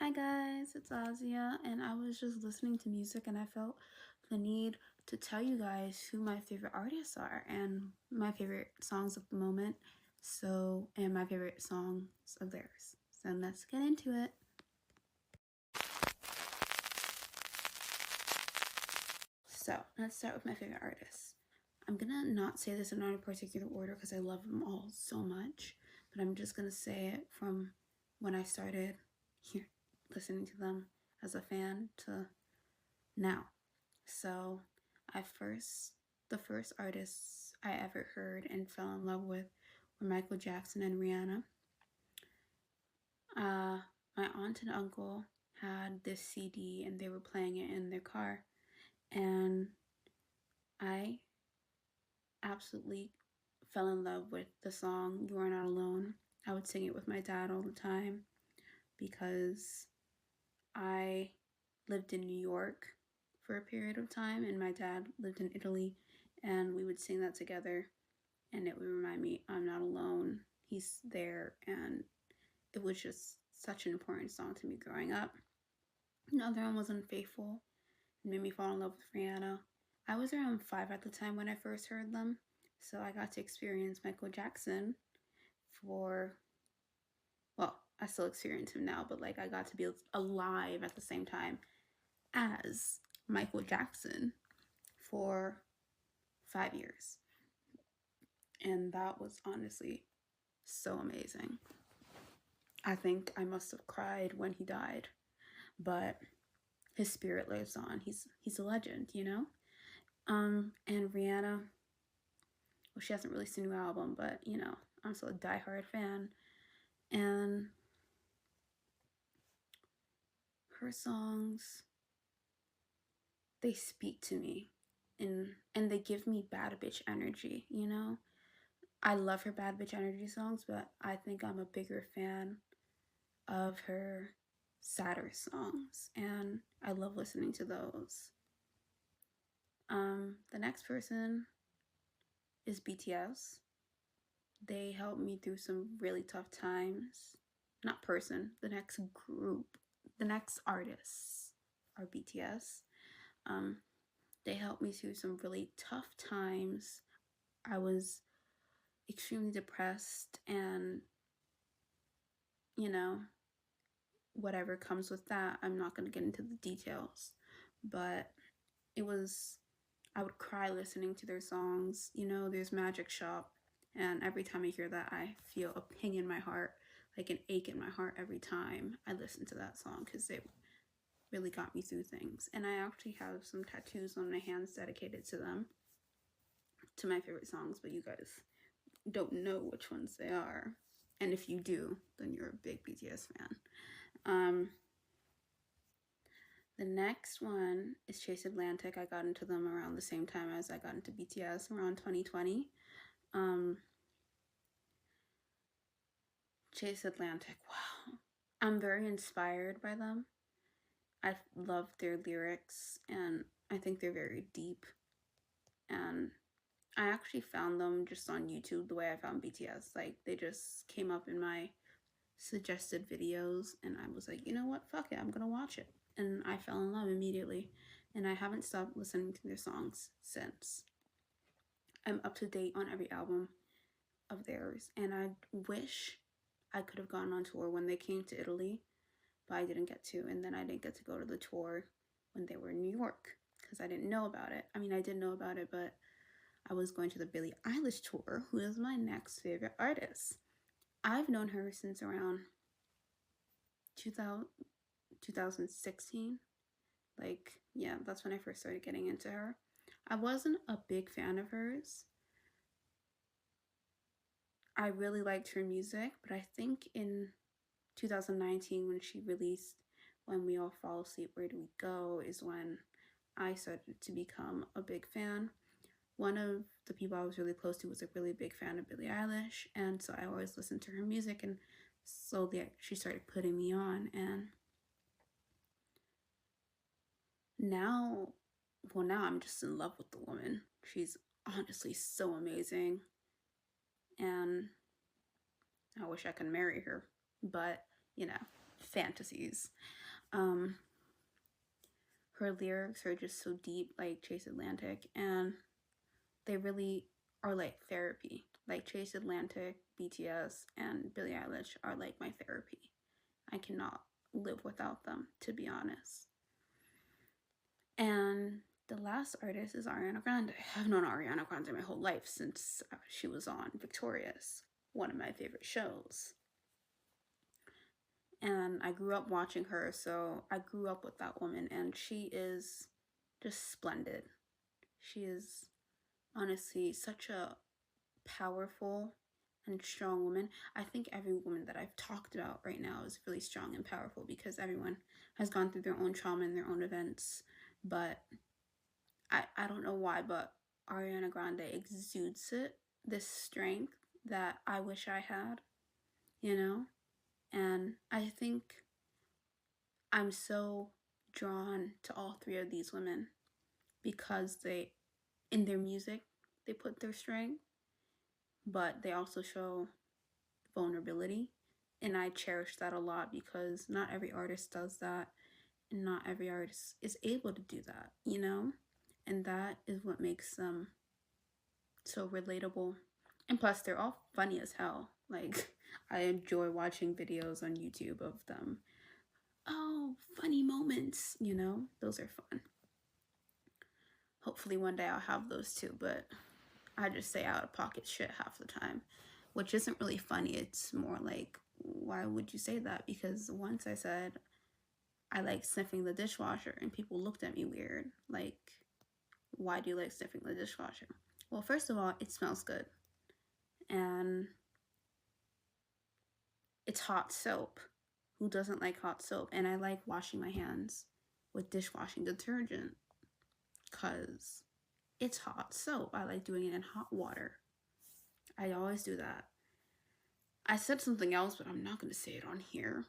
Hi guys, it's Azia, and I was just listening to music and I felt the need to tell you guys who my favorite artists are and my favorite songs of the moment, and my favorite songs of theirs. So let's get into it. So let's start with my favorite artists. I'm gonna not say this in any particular order because I love them all so much, but I'm just gonna say it from when I started listening to them as a fan to now. So the first artists I ever heard and fell in love with were Michael Jackson and Rihanna. My aunt and uncle had this CD and they were playing it in their car, and I absolutely fell in love with the song You Are Not Alone. I would sing it with my dad all the time because I lived in New York for a period of time and my dad lived in Italy, and we would sing that together and it would remind me I'm not alone, he's there, and it was just such an important song to me growing up. Another one was Unfaithful. It made me fall in love with Rihanna. I was around 5 at the time when I first heard them, so I got to experience Michael Jackson I still experience him now, but like I got to be alive at the same time as Michael Jackson for 5 years. And that was honestly so amazing. I think I must have cried when he died, but his spirit lives on. He's a legend, you know? And Rihanna, well, she hasn't released a new album, but you know, I'm still a diehard fan. And her songs, they speak to me and they give me bad bitch energy, you know? I love her bad bitch energy songs, but I think I'm a bigger fan of her sadder songs, and I love listening to those. The next person is BTS. They helped me through some really tough times. Not person, the next group, the next artists are BTS. They helped me through some really tough times. I was extremely depressed, and you know, whatever comes with that, I'm not going to get into the details, but I would cry listening to their songs. You know, there's Magic Shop, and every time I hear that, I feel a ping in my heart, like an ache in my heart every time I listen to that song, because it really got me through things. And I actually have some tattoos on my hands dedicated to them, to my favorite songs, but you guys don't know which ones they are. And if you do, then you're a big BTS fan. The next one is Chase Atlantic. I got into them around the same time as I got into BTS, around 2020. Chase Atlantic, wow. I'm very inspired by them. I love their lyrics, and I think they're very deep. And I actually found them just on YouTube the way I found BTS. Like, they just came up in my suggested videos, and I was like, you know what, fuck it, I'm gonna watch it. And I fell in love immediately, and I haven't stopped listening to their songs since. I'm up to date on every album of theirs, and I wish I could have gone on tour when they came to Italy, but I didn't get to, and then I didn't get to go to the tour when they were in New York because I didn't know about it. I mean, I did know about it, but I was going to the Billie Eilish tour, who is my next favorite artist. I've known her since around 2016. Like, yeah, that's when I first started getting into her. I wasn't a big fan of hers. I really liked her music, but I think in 2019 when she released When We All Fall Asleep, Where Do We Go, is when I started to become a big fan. One of the people I was really close to was a really big fan of Billie Eilish, and so I always listened to her music, and slowly she started putting me on, and now I'm just in love with the woman. She's honestly so amazing, and I wish I could marry her, but you know, fantasies. Her lyrics are just so deep, like Chase Atlantic, and they really are like therapy. Like Chase Atlantic, BTS, and Billie Eilish are like my therapy. I cannot live without them, to be honest. And the last artist is Ariana Grande. I've known Ariana Grande my whole life since she was on Victorious, one of my favorite shows. And I grew up watching her, so I grew up with that woman, and she is just splendid. She is honestly such a powerful and strong woman. I think every woman that I've talked about right now is really strong and powerful because everyone has gone through their own trauma and their own events. But I don't know why, but Ariana Grande exudes it, this strength that I wish I had, you know? And I think I'm so drawn to all three of these women because they, in their music, they put their strength, but they also show vulnerability. And I cherish that a lot because not every artist does that, and not every artist is able to do that, you know? And that is what makes them so relatable. And plus, they're all funny as hell. Like, I enjoy watching videos on YouTube of them. Oh, funny moments, you know? Those are fun. Hopefully one day I'll have those too, but I just say out of pocket shit half the time, which isn't really funny. It's more like, why would you say that? Because once I said I like sniffing the dishwasher and people looked at me weird. Like, why do you like sniffing the dishwasher? Well, first of all, it smells good. And it's hot soap. Who doesn't like hot soap? And I like washing my hands with dishwashing detergent because it's hot soap. I like doing it in hot water. I always do that. I said something else, but I'm not going to say it on here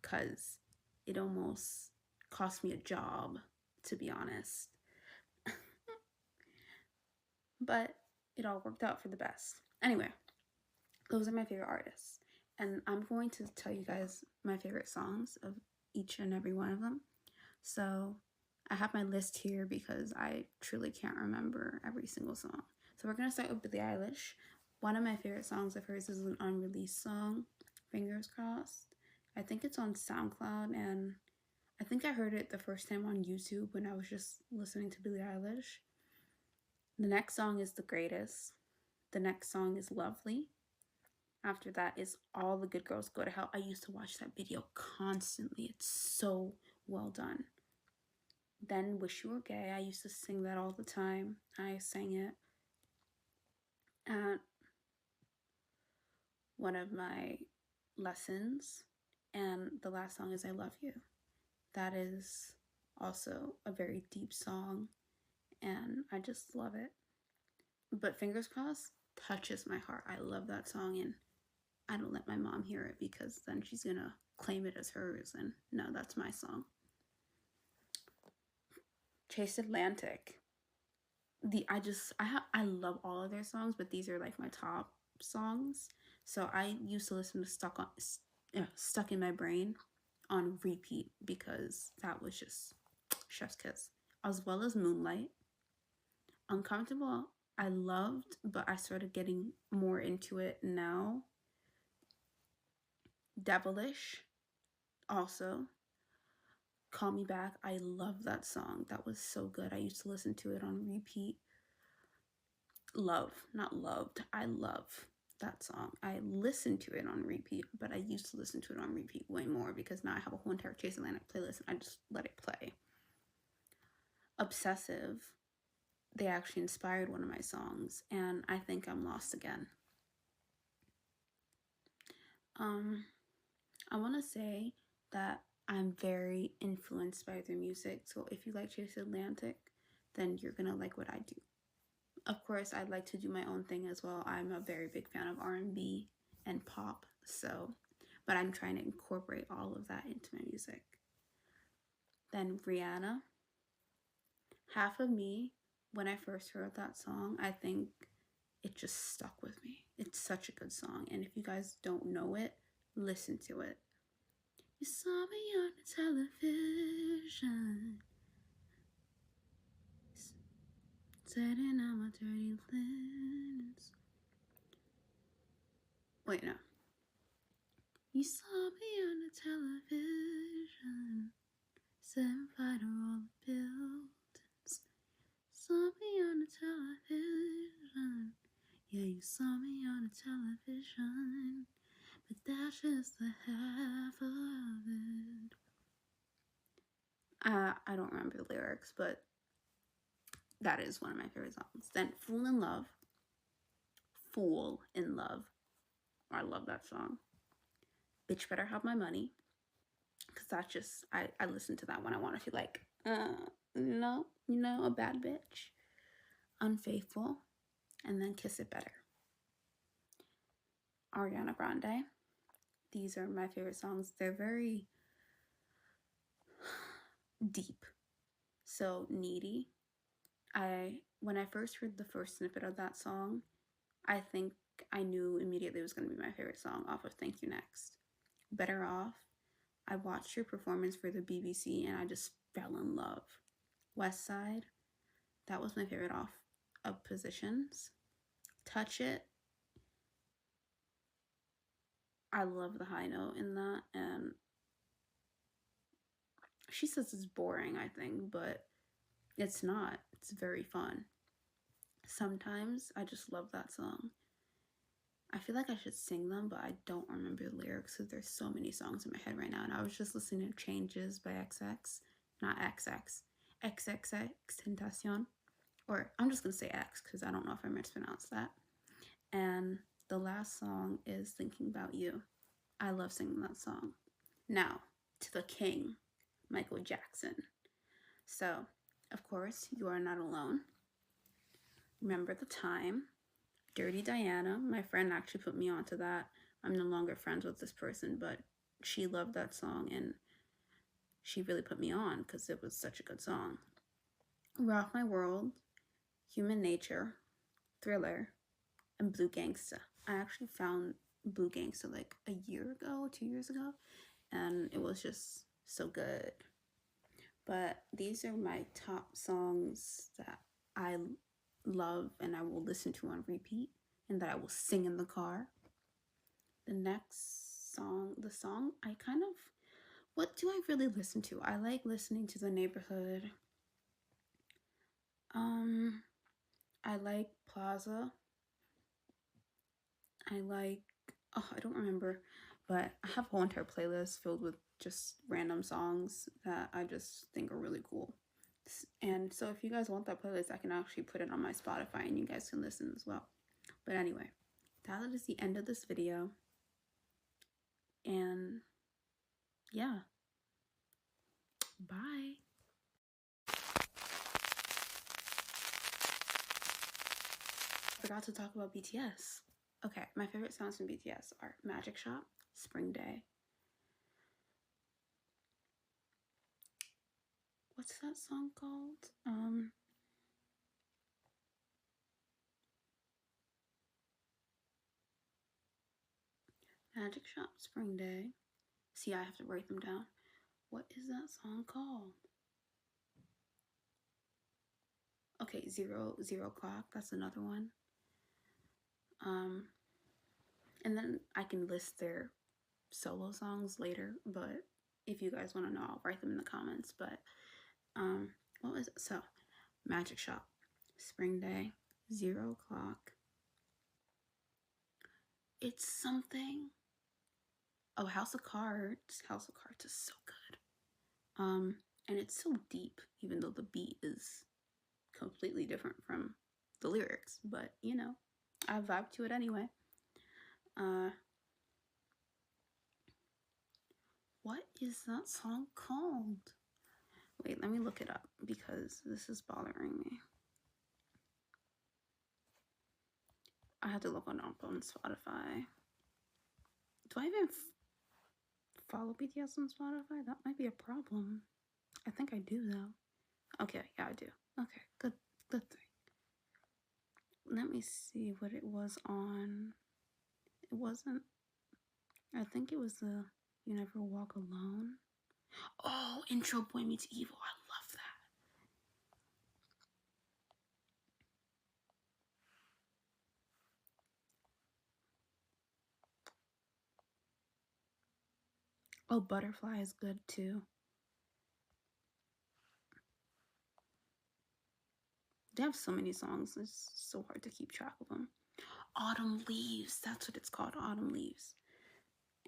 because it almost cost me a job, to be honest. But it all worked out for the best. Anyway, those are my favorite artists. And I'm going to tell you guys my favorite songs of each and every one of them. So I have my list here because I truly can't remember every single song. So we're going to start with Billie Eilish. One of my favorite songs of hers is an unreleased song, Fingers Crossed. I think it's on SoundCloud, and I think I heard it the first time on YouTube when I was just listening to Billie Eilish. The next song is The Greatest. The next song is Lovely. After that is All the Good Girls Go to Hell. I used to watch that video constantly. It's so well done. Then Wish You Were Gay. I used to sing that all the time. I sang it at one of my lessons. And the last song is I Love You. That is also a very deep song, and I just love it. But Fingers Crossed touches my heart. I love that song, and I don't let my mom hear it because then she's gonna claim it as hers, and no, that's my song. Chase Atlantic. I love all of their songs, but these are like my top songs. So I used to listen to Stuck in My Brain on repeat because that was just chef's kiss. As well as Moonlight. Uncomfortable, I loved, but I started getting more into it now. Develish, also. Call Me Back, I love that song. That was so good. I used to listen to it on repeat. Love, not loved, I love that song. I listened to it on repeat, but I used to listen to it on repeat way more because now I have a whole entire Chase Atlantic playlist and I just let it play. Obsessive, they actually inspired one of my songs, and I Think I'm Lost Again. I want to say that I'm very influenced by their music, so if you like Chase Atlantic, then you're gonna like what I do. Of course, I'd like to do my own thing as well. I'm a very big fan of R&B and pop, but I'm trying to incorporate all of that into my music. Then Rihanna. Half of Me, when I first heard that song, I think it just stuck with me. It's such a good song, and if you guys don't know it, listen to it. You saw me on the television, setting on my dirty lips. Wait, no. You saw me on the television, setting fire to all the buildings. Saw me on the television. Yeah, you saw me on the television, but that's just the half of it. I don't remember the lyrics, but that is one of my favorite songs. Then Fool in Love. Fool in Love. I love that song. Bitch Better Have My Money. Because that's just, I listen to that when I want to feel like, no, you know, a bad bitch. Unfaithful. And then Kiss It Better. Ariana Grande. These are my favorite songs. They're very deep. So Needy. When I first heard the first snippet of that song, I think I knew immediately it was going to be my favorite song off of Thank You Next. Better Off. I watched her performance for the BBC and I just fell in love. West Side. That was my favorite off of Positions. Touch It. I love the high note in that, and she says it's boring, I think, but it's not. It's very fun. Sometimes I just love that song. I feel like I should sing them, but I don't remember the lyrics because there's so many songs in my head right now. And I was just listening to Changes by XX, not XX, XXX Tentacion, or I'm just gonna say X because I don't know if I mispronounced that. And the last song is Thinking About You. I love singing that song. Now to the king, Michael Jackson. So, of course, You Are Not Alone. Remember the Time. Dirty Diana. My friend actually put me onto that. I'm no longer friends with this person, but she loved that song and she really put me on because it was such a good song. Rock My World, Human Nature, Thriller, and Blue Gangsta. I actually found Blue Gangsta like a year ago, 2 years ago, and it was just so good. But these are my top songs that I love and I will listen to on repeat and that I will sing in the car. The next song, what do I really listen to? I like listening to The Neighborhood. I like Plaza. I don't remember, but I have a whole entire playlist filled with just random songs that I just think are really cool. And so if you guys want that playlist, I can actually put it on my Spotify and you guys can listen as well. But anyway, that is the end of this video. And yeah, bye. I forgot to talk about BTS. Okay, my favorite songs from BTS are Magic Shop, Spring Day. What's that song called? Magic Shop, Spring Day. See, I have to write them down. What is that song called? Okay, Zero Clock. That's another one. And then I can list their solo songs later, but if you guys want to know, I'll write them in the comments. But what was it? So Magic Shop, Spring Day, 0 Clock. It's something. Oh, House of Cards. House of Cards is so good. And it's so deep, even though the beat is completely different from the lyrics. But you know, I vibe to it anyway. What is that song called? Wait, let me look it up because this is bothering me. I had to look it up on Spotify. Do I even follow BTS on Spotify? That might be a problem. I think I do though. Okay, yeah, I do. Okay, good thing. Let me see what it was on. It wasn't. I think it was the You Never Walk Alone. Oh, Intro Boy Meets Evil. I love that. Oh, Butterfly is good too. They have so many songs. It's so hard to keep track of them. Autumn Leaves. That's what it's called. Autumn Leaves.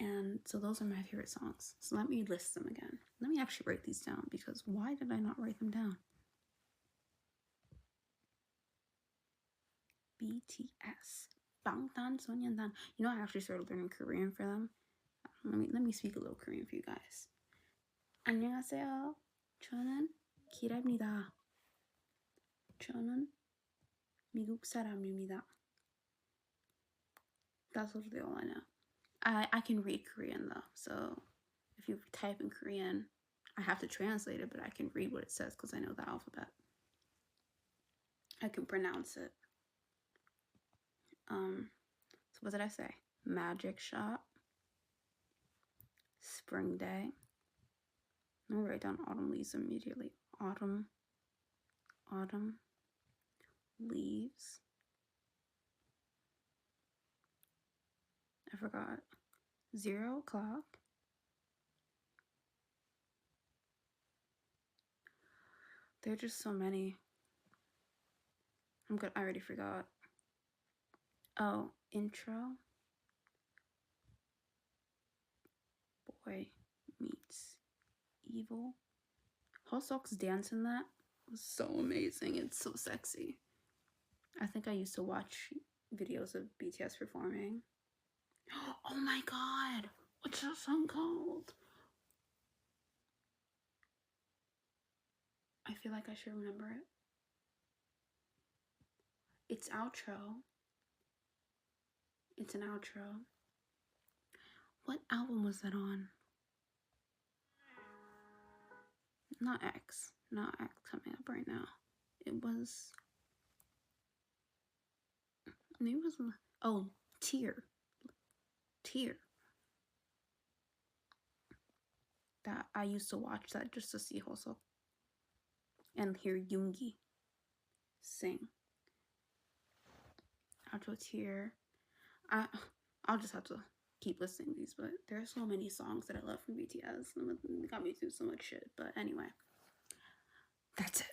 And so those are my favorite songs. So let me list them again. Let me actually write these down, because why did I not write them down? BTS. 방탄소년단. You know, I actually started learning Korean for them. Let me speak a little Korean for you guys. 안녕하세요. 저는 키라입니다. 저는 미국 사람입니다. That's literally all I know. I can read Korean though, so if you type in Korean, I have to translate it, but I can read what it says because I know the alphabet. I can pronounce it. So what did I say? Magic Shop, Spring Day. Let me write down Autumn Leaves immediately. Autumn Leaves. I forgot. 0 o'clock. There are just so many. I'm good. I already forgot. Oh, Intro Boy Meets Evil. Hoseok's dance in that was so amazing. It's so sexy. I think I used to watch videos of BTS performing. Oh my god! What's that song called? I feel like I should remember it. It's outro. It's an outro. What album was that on? Not X. Not X coming up right now. It was... Maybe it was... Oh, Tear. That I used to watch that just to see Hoseok and hear Yoongi sing. Outro Tear. I'll just have to keep listening to these, but there are so many songs that I love from BTS, and it got me through so much shit. But anyway, that's it.